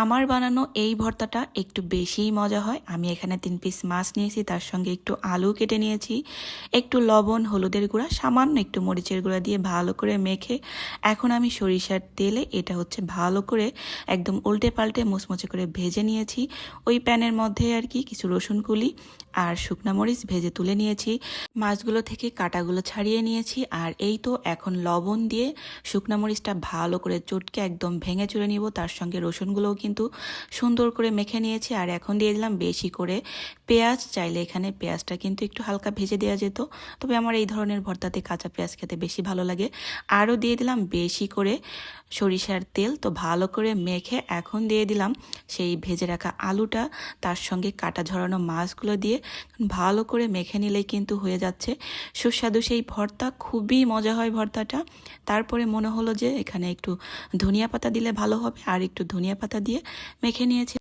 আমার বানানো এই ভর্তাটা একটু বেশিই মজা হয়। আমি এখানে 3 পিস মাছ নিয়েছি, তার সঙ্গে একটু আলু কেটে নিয়েছি, একটু লবণ, হলুদের গুঁড়া, সামান্য একটু মরিচের গুঁড়া দিয়ে ভালো করে মেখে এখন আমি সরিষার তেলে এটা হচ্ছে ভালো করে একদম উল্টে পাল্টে মুচমুচে করে ভেজে নিয়েছি। ওই প্যানের মধ্যে আর কি কিছু রসুন কুলি আর শুকনা মরিচ ভেজে তুলে নিয়েছি। মাছগুলো থেকে কাঁটাগুলো ছাড়িয়ে নিয়েছি। আর এই তো এখন লবণ দিয়ে শুকনা মরিচটা ভালো করে চটকে একদম ভেঙে চুরে নিব। তার সঙ্গে রসুনগুলোও কিন্তু সুন্দর করে মেখে নিয়েছি। আর এখন দিয়ে দিলাম বেশি করে পেঁয়াজ। চাইলে এখানে পেঁয়াজটা কিন্তু একটু হালকা ভেজে দেওয়া যেত, তবে আমার এই ধরনের ভর্তাতে কাঁচা পেঁয়াজ খেতে বেশি ভালো লাগে। আরও দিয়ে দিলাম বেশি করে সরিষার তেল। তো ভালো করে মেখে এখন দিয়ে দিলাম সেই ভেজে রাখা আলুটা, তার সঙ্গে কাটা ঝরানো মাছগুলো দিয়ে ভালো করে মেখে নিলেই কিন্তু হয়ে যাচ্ছে সুস্বাদু সেই ভর্তা। খুবই মজা হয় ভর্তাটা। তারপরে মনে হলো যে এখানে একটু ধনিয়া পাতা দিলে ভালো হবে, আর একটু ধনিয়া পাতা দিয়ে মেখে নিয়েছি।